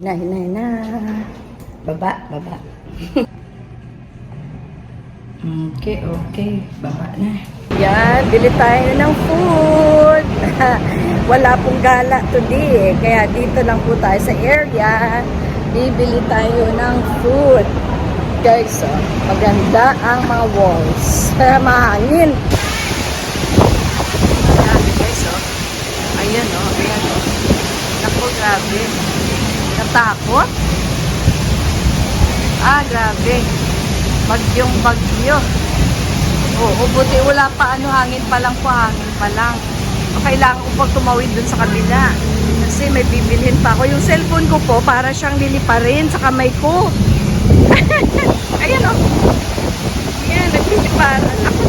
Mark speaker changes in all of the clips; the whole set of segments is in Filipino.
Speaker 1: Na. Baba, baba. Okay. Baba na. Yan, bili tayo ng food. Wala pong gala today. Kaya dito lang po tayo sa area. Bibili tayo ng food. Guys, maganda ang mga walls. Mahangin. Grabe guys, Ayan, ayan, Naku, grabe. Natakot? Grabe. Bagyong bagyo. Oo, buti wala pa hangin pa lang. Kailangan ko pag tumawid dun sa kabila. Kasi may bibilhin pa ako. Yung cellphone ko po, para siyang liliparin sa kamay ko. Ayan Ayan, nagliliparan. Naku.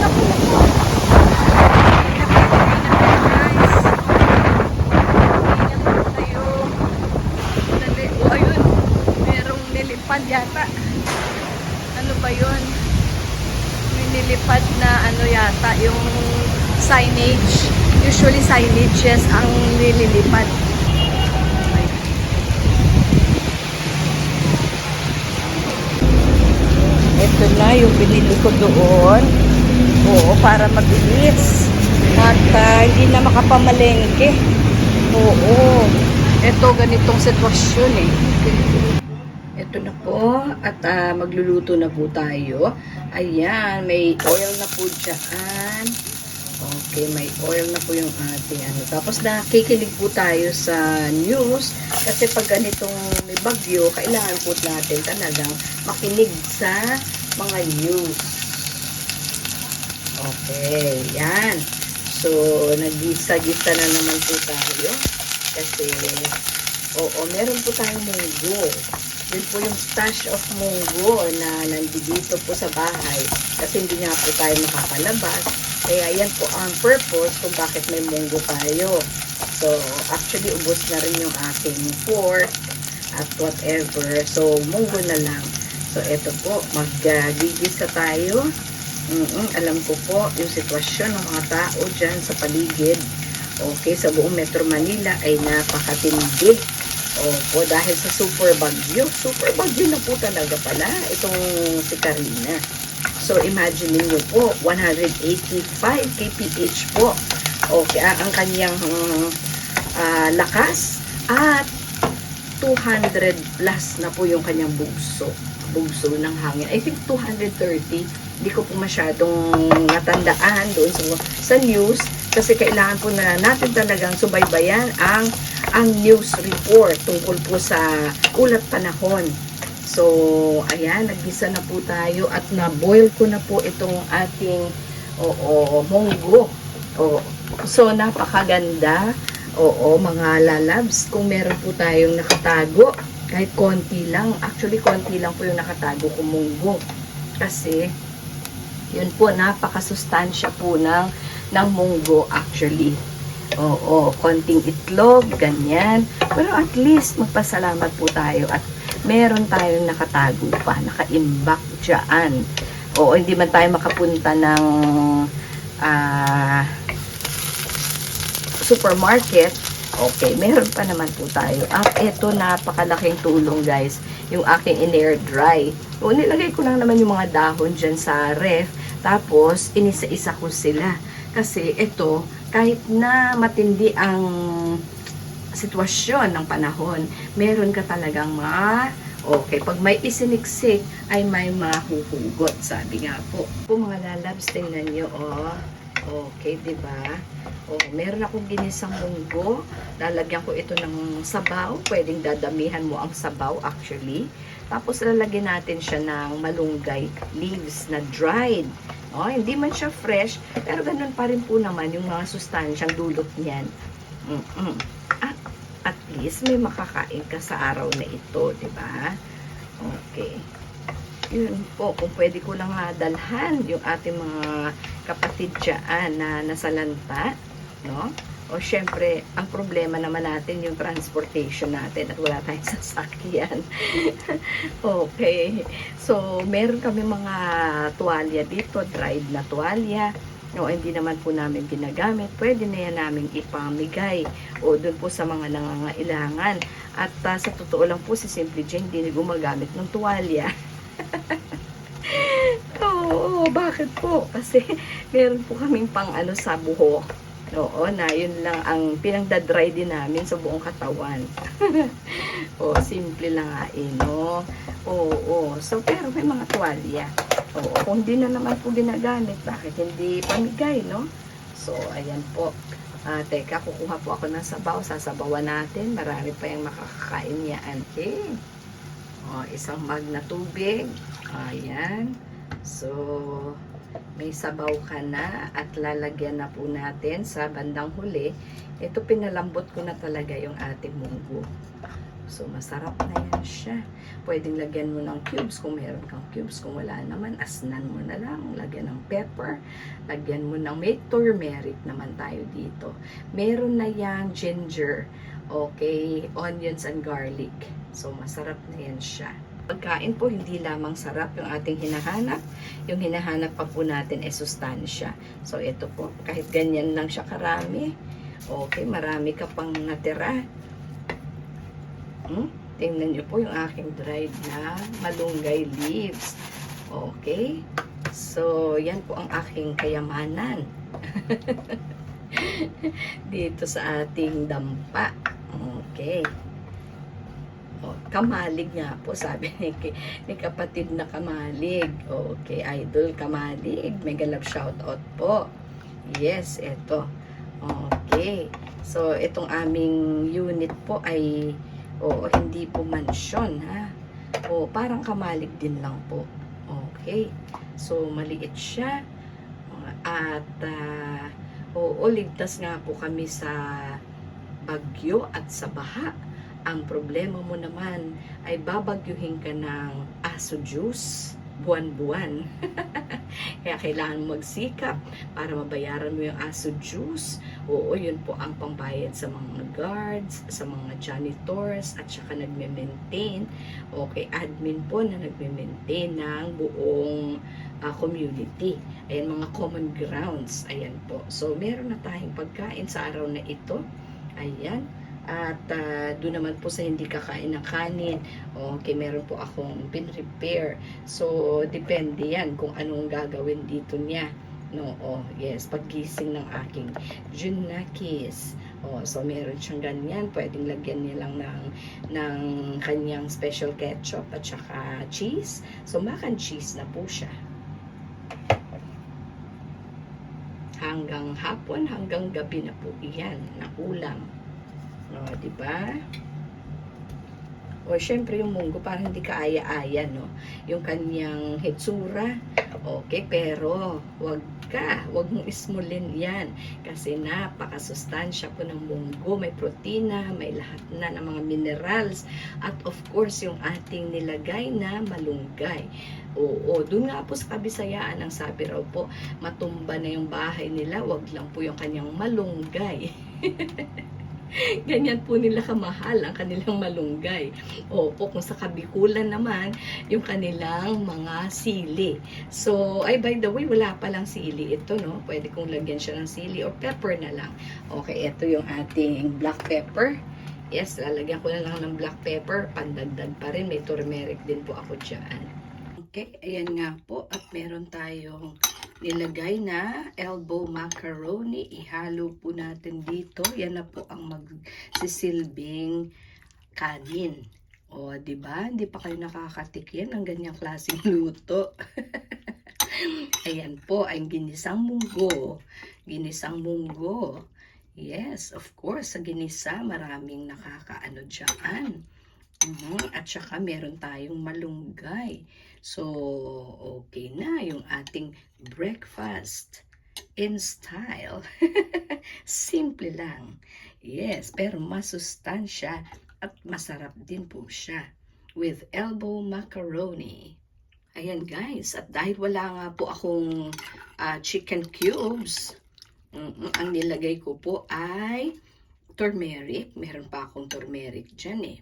Speaker 1: Yata. Ano ba yun? May nilipad na yata yung signage. Usually signage yes ang nililipad. Ito na yung binili ko doon. Oo, para mabilis. At hindi na makapamalengke. Oo. Ito ganitong sitwasyon Ito na po at magluluto na po tayo. Ayan, may oil na po dyan. Okay, may oil na po yung ating Tapos nakikinig po tayo sa news kasi pag ganitong may bagyo, kailangan po natin talagang makinig sa mga news. Okay, yan. So, nagisa-gisa na naman po tayo kasi meron po tayong munggo. Yun po yung stash of munggo na nandito po sa bahay kasi hindi nga po tayo makapalabas. Kaya yan po ang purpose kung bakit may munggo tayo. So, actually, ubos na rin yung aking pork at whatever. So, munggo na lang. So, eto po, mag-gigisa tayo. Alam ko po yung sitwasyon ng mga tao dyan sa paligid. Okay, sa buong Metro Manila ay napakatindi. Opo, dahil sa super bagyo. Super bagyo na po talaga pala itong si Karina. So, imagine niyo po, 185 kph po. Okay, ang kanyang lakas at 200 plus na po yung kanyang bugso ng hangin. I think 230. Hindi ko po masyadong natandaan doon sa news kasi kailangan po na natin talagang subaybayan ang news report tungkol po sa ulat panahon. So, ayan, naggisa na po tayo at na-boil ko na po itong ating munggo. So, napakaganda. Mga lalabs, kung meron po tayong nakatago, kahit konti lang, actually konti lang po yung nakatago kong munggo. Kasi, yun po, napakasustansya po ng munggo actually. Konting itlog, ganyan. Pero at least, magpasalamat po tayo at meron tayong nakatago pa, nakaimbak dyan. Hindi man tayo makapunta ng supermarket, okay, meron pa naman po tayo. At ito, napakalaking tulong guys, yung aking in-air dry. Nilagay ko lang naman yung mga dahon dyan sa ref, tapos inisa-isa ko sila. Kasi ito, kahit na matindi ang sitwasyon ng panahon, meron ka talagang pag may isiniksik, ay may mahuhugot, sabi nga po. Mga lalabs, tingnan nyo, okay, diba? Meron akong ginisang munggo. Lalagyan ko ito ng sabaw. Pwedeng dadamihan mo ang sabaw actually. Tapos lalagyan natin siya ng malunggay leaves na dried. Hindi man siya fresh, pero ganun pa rin po naman yung mga sustansyang dulot niyan. At least may makakain ka sa araw na ito, diba? Okay. Yun po, kung pwede ko lang dalhan yung ating mga kapatid dyan na nasalanta, no? Syempre, ang problema naman natin yung transportation natin at wala tayong sasakyan. Okay. So, meron kami mga tuwalya dito, dried na tuwalya. No, hindi naman po namin ginagamit, pwede na yan namin ipamigay o doon po sa mga nangangailangan. At sa totoo lang po, si Simply Jane hindi gumagamit ng tuwalya. Oo, bakit po? Kasi meron po kaming pang ano sa buhok. Oo, na yun lang ang pinagdadry din namin sa buong katawan. O, simple lang nga no? Oo. So, pero may mga tuwalya. Oo, kung di na naman po ginagamit, bakit hindi pamigay, no? So, ayan po. Teka, kukuha po ako ng sabaw. Sasabawan natin. Marami pa yung makakakain yan. Okay. O, isang mug na tubig. Ayan. So, may sabaw ka na at lalagyan na po natin sa bandang huli. Ito, pinalambot ko na talaga yung ating munggo. So, masarap na yan siya. Pwedeng lagyan mo ng cubes kung meron kang cubes. Kung wala naman, asnan mo na lang. Lagyan ng pepper. Lagyan mo ng, may turmeric naman tayo dito. Meron na yang ginger. Okay, onions and garlic. So, masarap na yan siya. Pagkain po, hindi lamang sarap yung ating hinahanap. Yung hinahanap pa po natin ay sustansya. So, ito po. Kahit ganyan lang siya karami. Okay, marami ka pang natira. Tingnan nyo po yung aking dried na malunggay leaves. Okay? So, yan po ang aking kayamanan. Dito sa ating dampa. Okay. O, kamalig nga po, sabi ni kapatid na kamalig. Okay, idol kamalig. Mega love shoutout po. Yes, eto. Okay. So, itong aming unit po ay hindi po mansyon, ha? Parang kamalig din lang po. Okay. So, maliit siya. At, ligtas nga po kami sa bagyo at sa baha. Ang problema mo naman ay babagyuhin ka ng aso juice buwan-buwan. Kaya kailangan magsikap para mabayaran mo yung aso juice. Oo, yun po ang pambayad sa mga guards, sa mga janitors, at saka nagme-maintain. Okay, admin po na nagme-maintain ng buong community. Ayan, mga common grounds. Ayan po. So, meron na tayong pagkain sa araw na ito. Ayan. At doon naman po sa hindi kakain ng kanin, okay, meron po akong pin-repair. So, depende yan kung anong gagawin dito niya. No, yes, paggising ng aking Junakis. So, meron siyang ganyan. Pwedeng lagyan niya lang ng kanyang special ketchup at saka cheese. So, mac and cheese na po siya. Hanggang hapon, hanggang gabi na po iyan na ulam. Diba? Syempre yung munggo parang hindi kaaya-aya, no? Yung kanyang hitsura, okay, pero wag mong ismulin yan kasi napakasustansya po ng munggo. May protina, may lahat na ng mga minerals, at of course yung ating nilagay na malunggay. Doon nga po sa Kabisayaan, ang sabi raw po, matumba na yung bahay nila, wag lang po yung kanyang malunggay. Ganyan po nila kamahal ang kanilang malunggay. Kung sa Kabikulan naman, yung kanilang mga sili. So, by the way, wala palang sili ito, no? Pwede kong lagyan siya ng sili or pepper na lang. Okay, ito yung ating black pepper. Yes, lalagyan ko na lang ng black pepper. Pandagdag pa rin. May turmeric din po ako dyan. Okay, ayan nga po. At meron tayong nilagay na elbow macaroni. Ihalo po natin dito. Yan na po ang magsisilbing kanin. Diba? Hindi pa kayo nakakatikim ng ganyang klaseng luto. Ayan po, ang ginisang munggo. Ginisang munggo. Yes, of course, sa ginisa, maraming nakakaano dyan. At saka meron tayong malunggay. So, okay na yung ating breakfast in style. Simple lang. Yes, pero masustansya at masarap din po siya with elbow macaroni. Ayan guys, at dahil wala nga po akong chicken cubes, ang nilagay ko po ay turmeric. Meron pa akong turmeric dyan eh.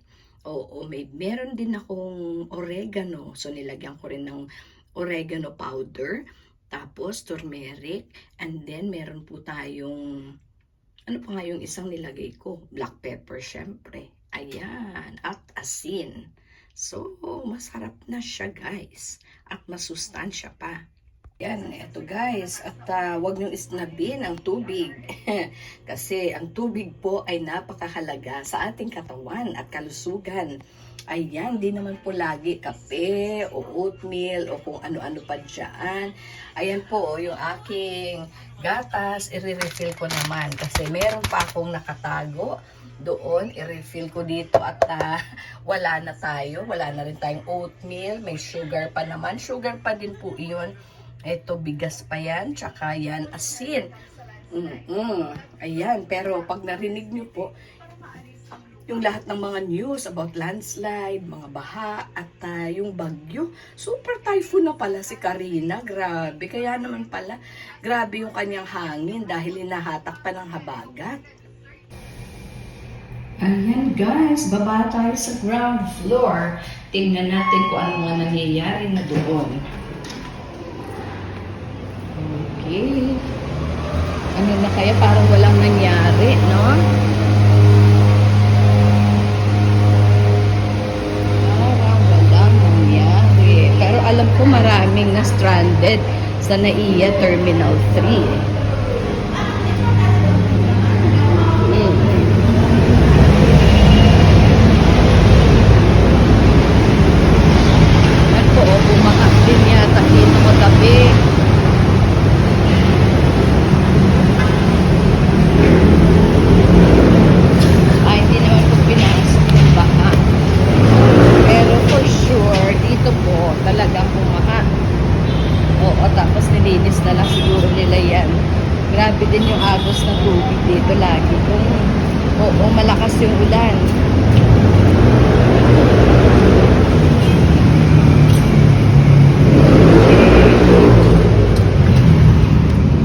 Speaker 1: Meron din akong oregano. So, nilagyan ko rin ng oregano powder. tapos turmeric, and then meron po tayong, ano pa nga yung isang nilagay ko? Black pepper, syempre. Ayan, at asin. So, masarap na siya guys. At masustansya pa. Yan, eto guys. At wag niyong isnabin ang tubig. Kasi ang tubig po ay napakahalaga sa ating katawan at kalusugan. Ayan, di naman po lagi kape o oatmeal o kung ano-ano pa dyan. Ayan po, yung aking gatas, i-refill ko naman. Kasi meron pa akong nakatago doon. I-refill ko dito at wala na tayo. Wala na rin tayong oatmeal. May sugar pa naman. Sugar pa din po iyon. Ito, bigas pa yan. Tsaka yan, asin. Ayan, pero pag narinig nyo po, yung lahat ng mga news about landslide, mga baha, at yung bagyo. Super typhoon na pala si Karina. Grabe. Kaya naman pala, grabe yung kanyang hangin dahil hinahatak pa ng habagat. Ayan guys, baba tayo sa ground floor. Tingnan natin kung ano nga nangyayari na doon. Okay. Ano na kaya? Parang walang nangyari, no? Pero alam ko maraming na stranded sa NAIA Terminal 3. Ako, bumakas din yata dito kagabi. Hindi naman po pinasok ng baka. Pero for sure, dito po talagang bumaha. Oo, tapos nilinis na lang siguro nila yan. Grabe din yung agos ng tubig dito lagi. Oo, malakas yung ulan.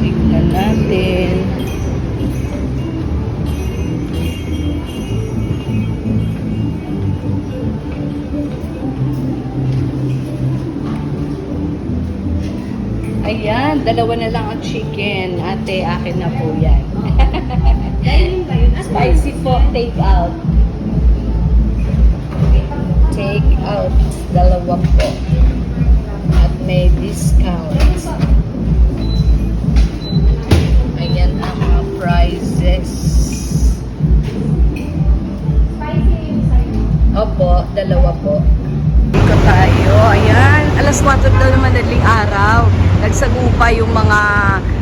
Speaker 1: Tignan natin. Ayan, dalawa na lang ang chicken. Ate, akin na po yan. Spicy po, take out. Take out, dalawa po. At may discount. Ayan ang mga prices. Opo, dalawa po. Dito tayo. Ayan, alas 4 na naman madaling araw. Nagsagupa yung mga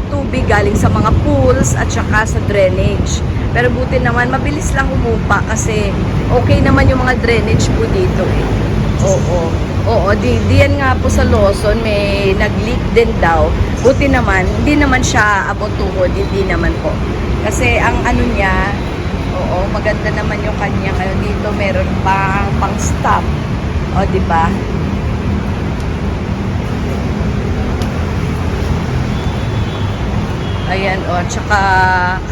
Speaker 1: tubig galing sa mga pools at saka sa drainage. Pero buti naman, mabilis lang humupa kasi okay naman yung mga drainage po dito eh. Oo, diyan nga po sa Lawson may nag-leak din daw. Buti naman, hindi naman siya abot tuhod, hindi naman po. Kasi ang ano niya, maganda naman yung kanya. Dito meron pang stop. O, di ba? Ayan, tsaka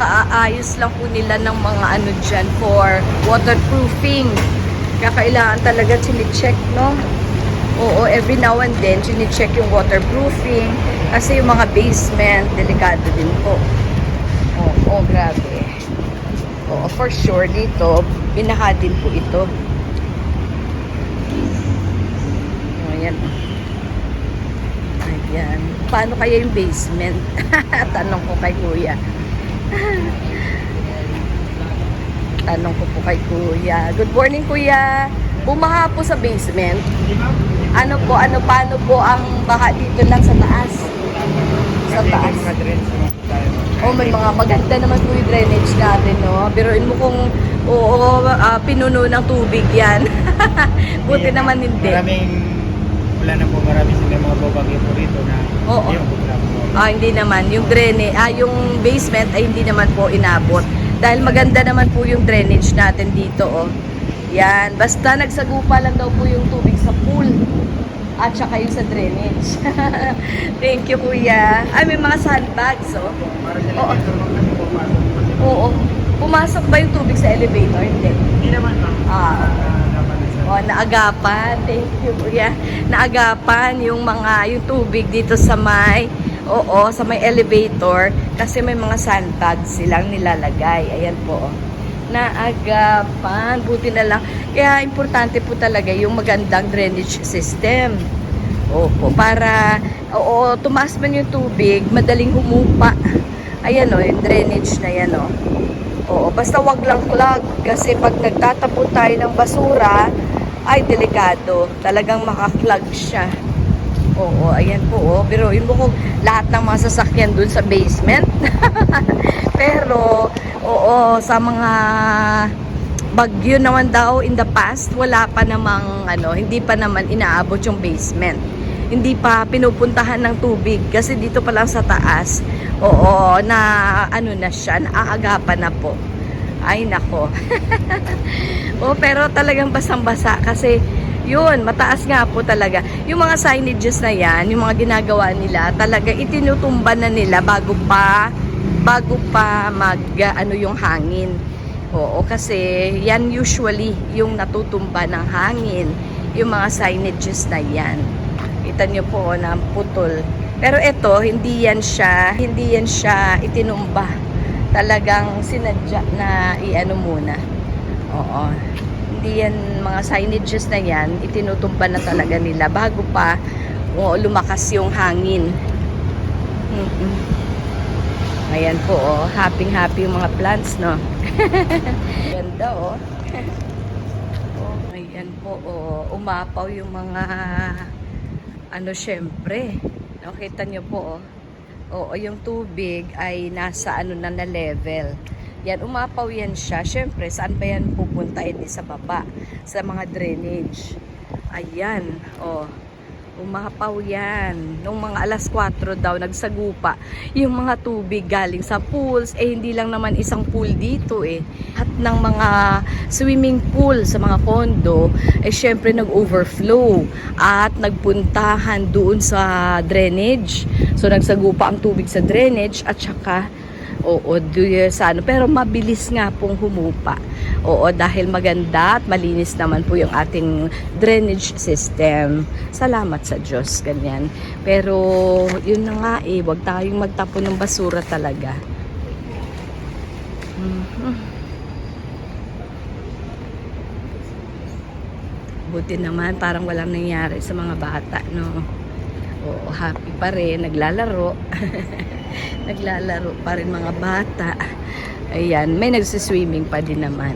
Speaker 1: kaaayos lang po nila ng mga ano dyan for waterproofing. Kakailangan talaga chine-check, no? Oo, every now and then, chine-check yung waterproofing. Kasi yung mga basement, delikado din po. Oo, grabe. Oo, for sure, dito, binaha din po ito. Ayan. Ayan. Paano kaya yung basement? Tanong ko kay Kuya. Tanong ko po kay Kuya. Good morning, Kuya. Bumaha po sa basement. Paano po ang baha dito lang sa taas? Sa taas. May mga maganda naman po yung drainage natin, no? Biruin mo kung pinuno ng tubig yan. Buti naman hindi.
Speaker 2: Wala na po, marami sila mga babagyo po rito na yung po.
Speaker 1: Hindi naman. Yung drainage, yung basement ay hindi naman po inabot. Dahil maganda naman po yung drainage natin dito, Yan. Basta nagsagupa lang daw po yung tubig sa pool. At saka yung sa drainage. Thank you, Kuya. May mga sandbags, Oo. Pumasok ba yung tubig sa elevator?
Speaker 2: Hindi naman ba?
Speaker 1: Naagapan. Thank you, Kuya. Naagapan yung tubig dito sa may Oo, sa may elevator kasi may mga sandbags silang nilalagay. Ayan po. Naagapan. Buti na lang. Kaya importante po talaga yung magandang drainage system. Opo, para tumaas man yung tubig, madaling humupa. Ayan o, yung drainage na yan o. Oo, basta wag lang clog kasi pag nagtatapon tayo ng basura, ay delikado. Talagang makaklag siya. Oo, ayan po. Oh. Pero yun mo kung lahat ng mga sasakyan dun sa basement. Pero, oo, sa mga bagyo naman daw in the past, wala pa namang, hindi pa naman inaabot yung basement. Hindi pa pinupuntahan ng tubig kasi dito pa lang sa taas, oo, na na siya, naaagapan na po. Ay, nako. Oh, pero talagang basang-basa kasi yun, mataas nga po talaga. Yung mga signages na yan, yung mga ginagawa nila, talaga itinutumba na nila bago pa yung hangin. Oo, kasi yan usually yung natutumba ng hangin, yung mga signages na yan. Kita nyo po na putol. Pero ito, hindi yan siya itinumba. Talagang sinadya na muna. Oo. Hindi yan, mga signages na yan, itinutumba na talaga nila bago pa lumakas yung hangin. Ayan po, happy yung mga plants, no? Ganda, ayan po, umapaw yung mga, syempre. Nakita nyo po, Oo, yung tubig ay nasa na level. Yan, umapaw yan siya. Siyempre, saan ba yan pupunta? Hindi sa baba. Sa mga drainage. Ayan, umapaw yan. Nung mga alas 4 daw, nagsagupa. Yung mga tubig galing sa pools, hindi lang naman isang pool dito At ng mga swimming pool sa mga condo, syempre nag-overflow at nagpuntahan doon sa drainage. So, nagsagupa ang tubig sa drainage at saka pero mabilis nga pong humupa. Dahil maganda at malinis naman po yung ating drainage system. Salamat sa Diyos, ganyan. Pero, yun na nga wag tayong magtapon ng basura talaga. Buti naman, parang walang nangyari sa mga bata, no? Happy pa rin, naglalaro. Naglalaro pa rin mga bata. Ayan, may nagsiswimming pa din naman.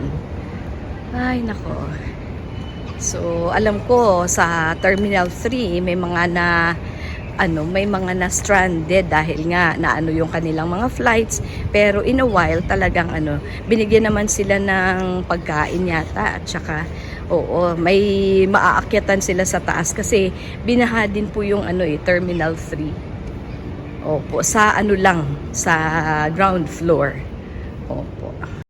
Speaker 1: Ay, nako. So, alam ko sa Terminal 3 may mga na stranded dahil nga yung kanilang mga flights, pero in a while talagang binigyan naman sila ng pagkain yata at saka may maaakyatan sila sa taas kasi binaha din po yung Terminal 3. Opo, sa sa ground floor. Opo.